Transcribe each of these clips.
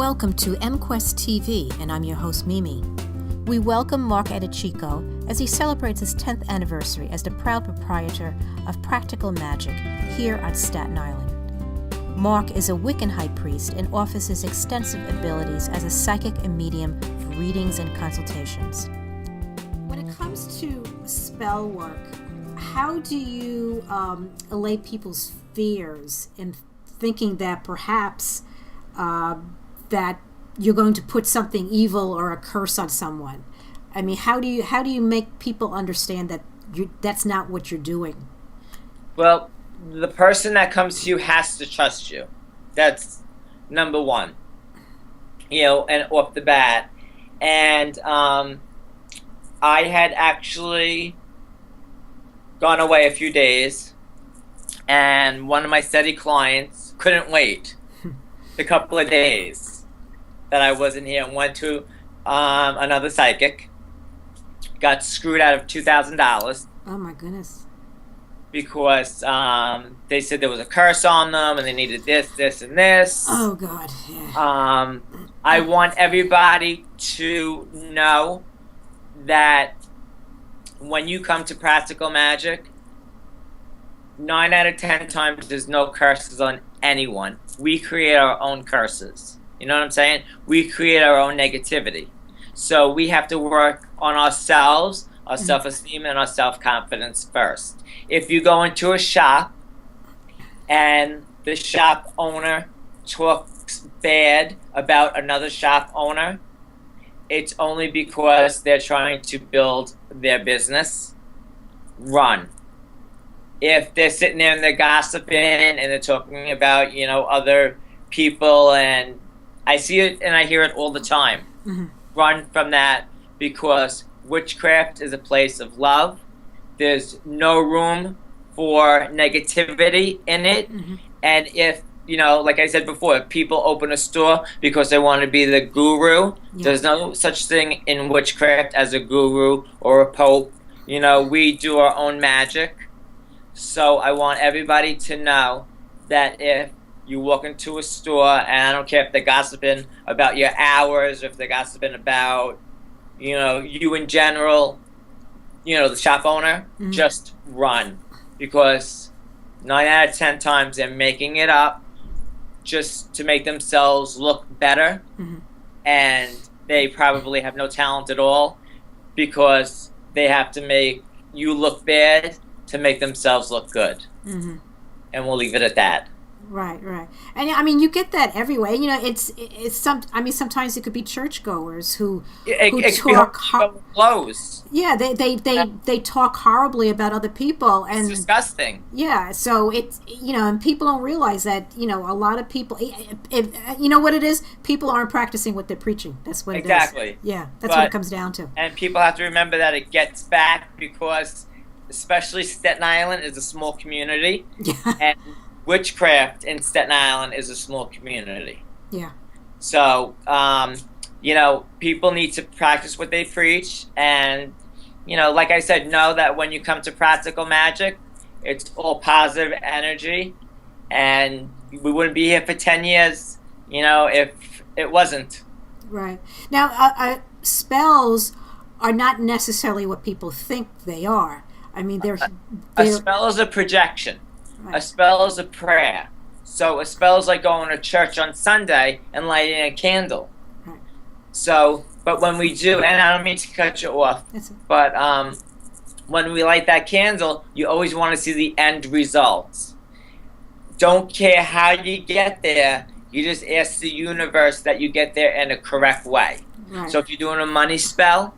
Welcome to MQuestTV, and I'm your host, Mimi. We welcome Mark Eadicicco as he celebrates his 10th anniversary as the proud proprietor of Practical Magick here on Staten Island. Mark is a Wiccan High Priest and offers his extensive abilities as a psychic and medium for readings and consultations. When it comes to spell work, how do you allay people's fears in thinking that perhaps that you're going to put something evil or a curse on someone? I mean, how do you make people understand that that's not what you're doing? Well, the person that comes to you has to trust you. That's number one. And off the bat. And I had actually gone away a few days, and one of my steady clients couldn't wait a couple of days that I wasn't here and went to another psychic. Got screwed out of $2,000. Oh my goodness. Because they said there was a curse on them and they needed this, and this. Oh God. Yeah. I want everybody to know that when you come to Practical Magick, 9 out of 10 times there's no curses on anyone. We create our own curses. You know what I'm saying? We create our own negativity. So we have to work on ourselves, our self-esteem, and our self-confidence first. If you go into a shop and the shop owner talks bad about another shop owner, it's only because they're trying to build their business. Run. If they're sitting there and they're gossiping and they're talking about, other people, and I see it and I hear it all the time. Mm-hmm. Run from that, because witchcraft is a place of love. There's no room for negativity in it. Mm-hmm. And if, like I said before, if people open a store because they want to be the guru, there's no such thing in witchcraft as a guru or a pope. We do our own magic. So I want everybody to know that if you walk into a store, and I don't care if they're gossiping about your hours or if they're gossiping about, you in general, the shop owner, just run. Because 9 out of 10 times they're making it up just to make themselves look better. Mm-hmm. And they probably have no talent at all, because they have to make you look bad to make themselves look good. Mm-hmm. And we'll leave it at that. Right. And I mean, you get that everywhere. Sometimes it could be churchgoers who talk close. Yeah, they talk horribly about other people, and it's disgusting. Yeah, so it's and people don't realize that a lot of people, you know what it is, people aren't practicing what they're preaching. That's what it is. Exactly. Yeah, that's what it comes down to. And people have to remember that it gets back, because especially Staten Island is a small community. Yeah. And witchcraft in Staten Island is a small community. Yeah. So, people need to practice what they preach. And, like I said, know that when you come to Practical Magick, it's all positive energy. And we wouldn't be here for 10 years, if it wasn't. Right. Now, spells are not necessarily what people think they are. I mean, they're a spell is a projection. Right. A spell is a prayer. So a spell is like going to church on Sunday and lighting a candle. Right. So, but when we do, and I don't mean to cut you off, but when we light that candle, you always want to see the end results. Don't care how you get there. You just ask the universe that you get there in a correct way. Right. So if you're doing a money spell,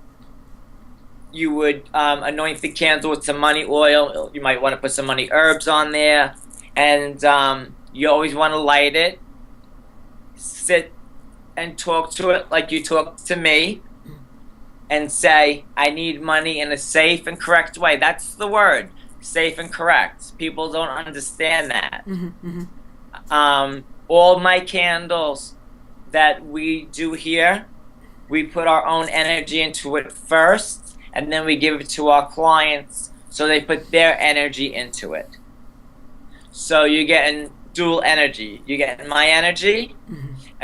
you would anoint the candle with some money oil. You might want to put some money herbs on there. And you always want to light it. Sit and talk to it like you talk to me. And say, I need money in a safe and correct way. That's the word. Safe and correct. People don't understand that. Mm-hmm, mm-hmm. All my candles that we do here, we put our own energy into it first. And then we give it to our clients, so they put their energy into it. So you're getting dual energy. You're getting my energy,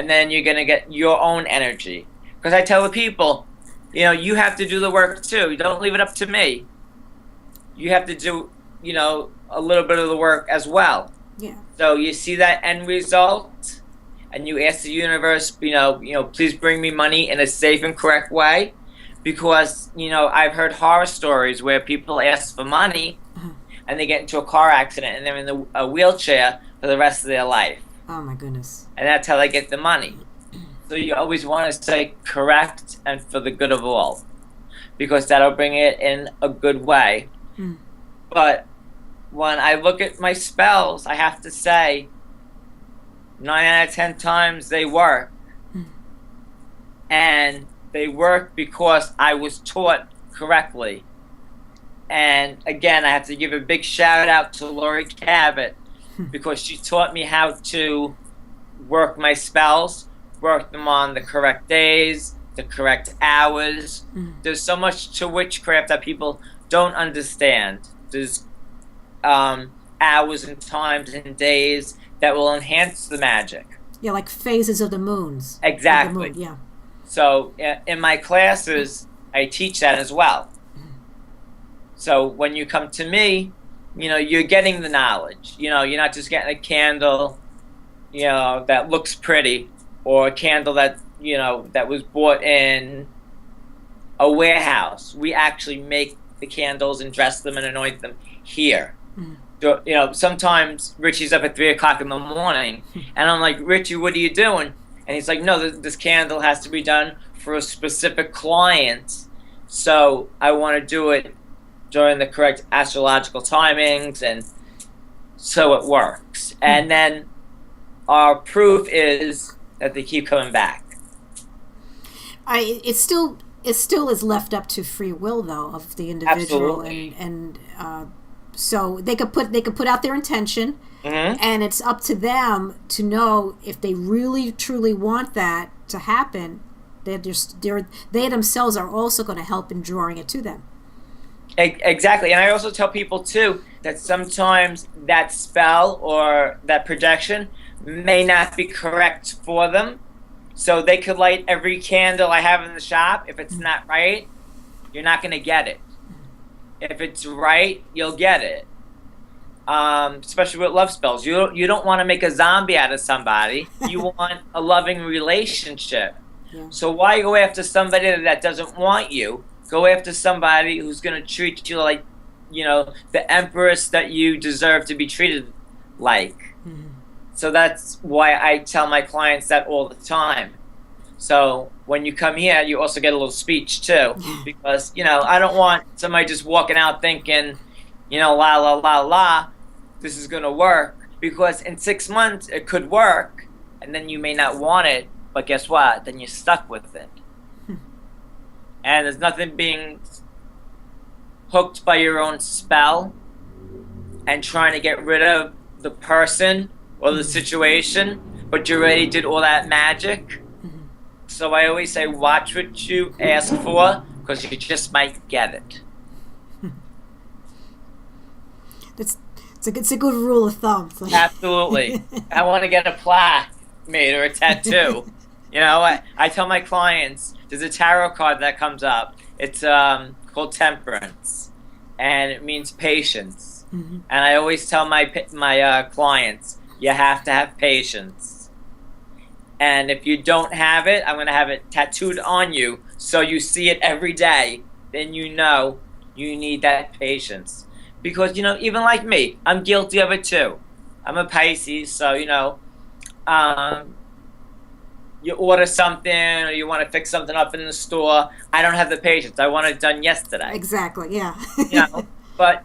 and then you're going to get your own energy. Because I tell the people, you know, you have to do the work too. Don't leave it up to me. You have to do, you know, a little bit of the work as well. Yeah. So you see that end result, and you ask the universe, you know, please bring me money in a safe and correct way, because, you know, I've heard horror stories where people ask for money, and they get into a car accident, and they're in a wheelchair for the rest of their life. Oh my goodness. And that's how they get the money. So you always want to say correct and for the good of all, because that'll bring it in a good way. But when I look at my spells, I have to say 9 out of 10 times they work. And they work because I was taught correctly. And again, I have to give a big shout out to Lori Cabot, because she taught me how to work my spells, work them on the correct days, the correct hours. There's so much to witchcraft that people don't understand. There's hours and times and days that will enhance the magic. Yeah, like phases of the moons. Exactly. The moon, yeah. So in my classes, I teach that as well. So when you come to me, you know, you're getting the knowledge. You know, you're not just getting a candle, you know, that looks pretty, or a candle that, you know, that was bought in a warehouse. We actually make the candles and dress them and anoint them here. So, you know, sometimes Richie's up at 3 o'clock in the morning, and I'm like, Richie, what are you doing? And he's like, no, this candle has to be done for a specific client, so I want to do it during the correct astrological timings, and so it works. And then our proof is that they keep coming back. It still is left up to free will, though, of the individual. Absolutely. And so they could put out their intention, and it's up to them to know if they really truly want that to happen. They themselves are also going to help in drawing it to them. Exactly. And I also tell people too that sometimes that spell or that projection may not be correct for them. So they could light every candle I have in the shop. If it's not right, you're not going to get it. If it's right, you'll get it. Especially with love spells. You don't want to make a zombie out of somebody. You want a loving relationship. Yeah. So why go after somebody that doesn't want you? Go after somebody who's going to treat you like, you know, the empress that you deserve to be treated like. So that's why I tell my clients that all the time. So when you come here, you also get a little speech too, because, you know, I don't want somebody just walking out thinking, you know, la, la, la, la, this is going to work. Because in 6 months, it could work, and then you may not want it, but guess what? Then you're stuck with it. And there's nothing being hooked by your own spell and trying to get rid of the person or the situation, but you already did all that magic. So I always say, watch what you ask for, because you just might get it. It's a good rule of thumb. Absolutely. I want to get a plaque made or a tattoo. You know, I tell my clients, there's a tarot card that comes up. It's called Temperance, and it means patience. And I always tell my clients, you have to have patience. And if you don't have it, I'm going to have it tattooed on you so you see it every day. Then you know you need that patience. Because, you know, even like me, I'm guilty of it too. I'm a Pisces, so, you know, you order something or you want to fix something up in the store. I don't have the patience. I want it done yesterday. Exactly, yeah. You know, but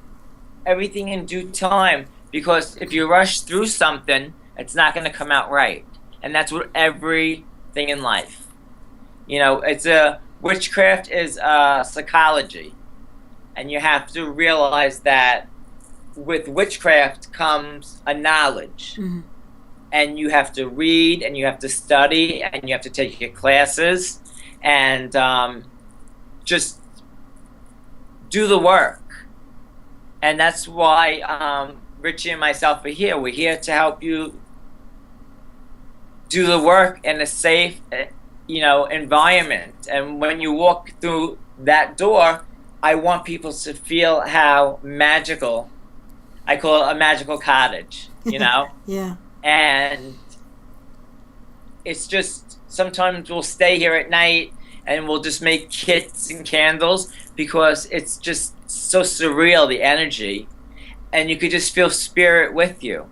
everything in due time, because if you rush through something, it's not going to come out right. And that's what everything in life. You know, witchcraft is psychology. And you have to realize that with witchcraft comes a knowledge. And you have to read, and you have to study, and you have to take your classes, and just do the work. And that's why Richie and myself are here. We're here to help you do the work in a safe, environment. And when you walk through that door, I want people to feel how magical. I call it a magical cottage, Yeah. And it's just, sometimes we'll stay here at night and we'll just make kits and candles because it's just so surreal, the energy. And you could just feel spirit with you.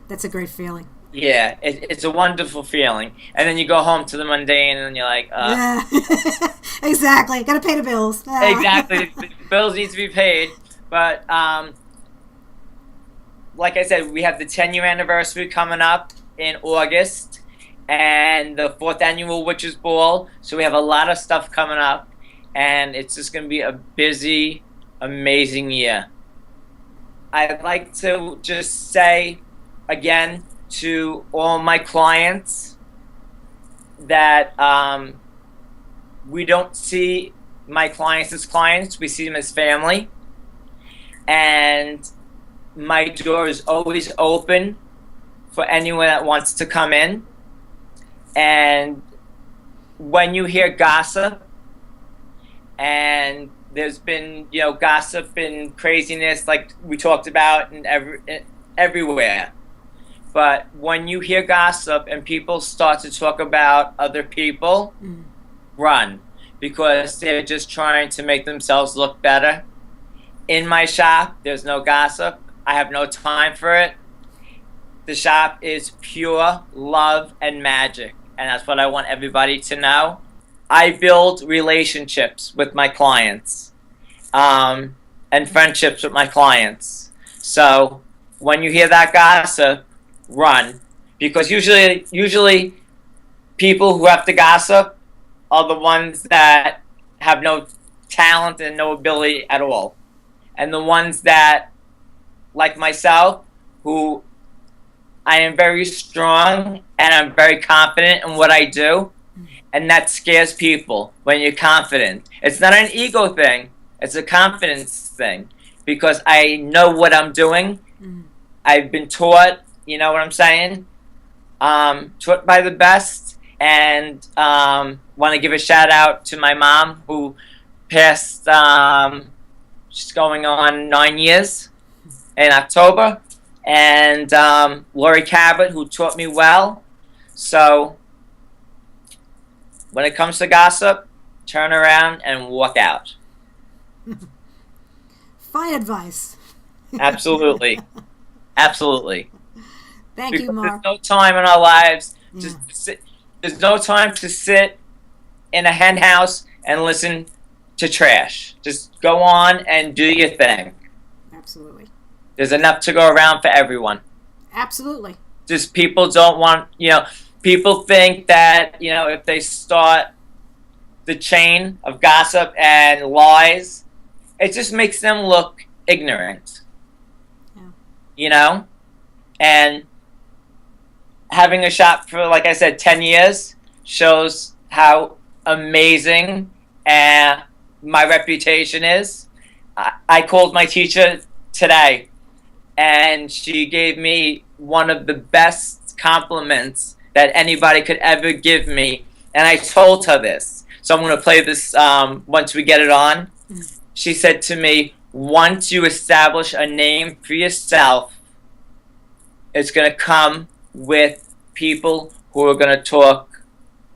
That's a great feeling. Yeah, it's a wonderful feeling. And then you go home to the mundane and you're like, yeah, exactly. Got to pay the bills. Exactly. The bills need to be paid. But like I said, we have the 10-year anniversary coming up in August and the 4th annual Witches Ball. So we have a lot of stuff coming up. And it's just going to be a busy, amazing year. I'd like to just say, again, to all my clients that we don't see my clients as clients, we see them as family. And my door is always open for anyone that wants to come in. And when you hear gossip, and there's been, gossip and craziness like we talked about everywhere. But when you hear gossip and people start to talk about other people, run, because they're just trying to make themselves look better. In my shop, there's no gossip. I have no time for it. The shop is pure love and magic, and that's what I want everybody to know. I build relationships with my clients, and friendships with my clients. So when you hear that gossip, run, because usually people who have to gossip are the ones that have no talent and no ability at all, and the ones that, like myself, who I am very strong and I'm very confident in what I do, and that scares people when you're confident. It's not an ego thing, it's a confidence thing, because I know what I'm doing. I've been taught, you know what I'm saying? Taught by the best, and want to give a shout out to my mom who passed, she's going on 9 years in October, and Lori Cabot, who taught me well. So when it comes to gossip, turn around and walk out. Fine advice. Absolutely. Absolutely. Thank because you, Mark. There's no time in our lives to sit. There's no time to sit in a hen house and listen to trash. Just go on and do your thing. Absolutely. There's enough to go around for everyone. Absolutely. Just people don't want, people think that, if they start the chain of gossip and lies, it just makes them look ignorant. Yeah. And having a shop for, like I said, 10 years shows how amazing my reputation is. I called my teacher today, and she gave me one of the best compliments that anybody could ever give me. And I told her this. So I'm going to play this once we get it on. She said to me, once you establish a name for yourself, it's going to come with people who are going to talk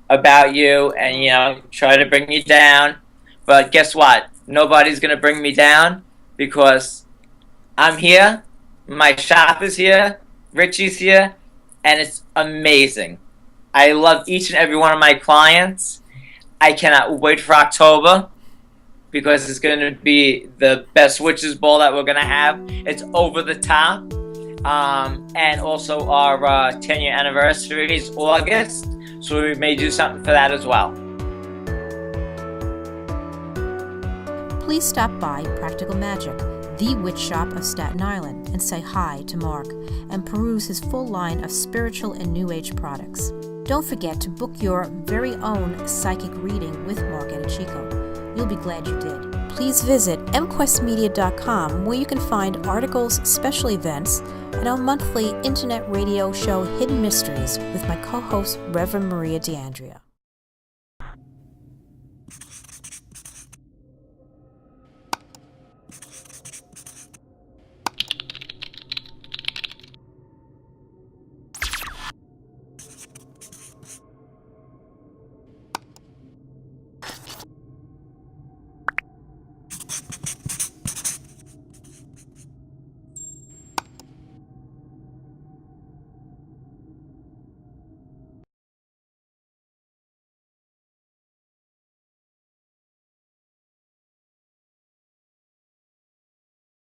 about you and, try to bring you down. But guess what? Nobody's going to bring me down because I'm here. My shop is here. Richie's here. And it's amazing. I love each and every one of my clients. I cannot wait for October because it's going to be the best Witches Ball that we're going to have. It's over the top. And also our 10-year anniversary is August, so we may do something for that as well. Please stop by Practical Magick, the witch shop of Staten Island, and say hi to Mark and peruse his full line of spiritual and New Age products. Don't forget to book your very own psychic reading with Mark Eadicicco. You'll be glad you did. please visit MQuestMedia.com, where you can find articles, special events, and our monthly internet radio show Hidden Mysteries with my co-host, Reverend Maria D'Andrea.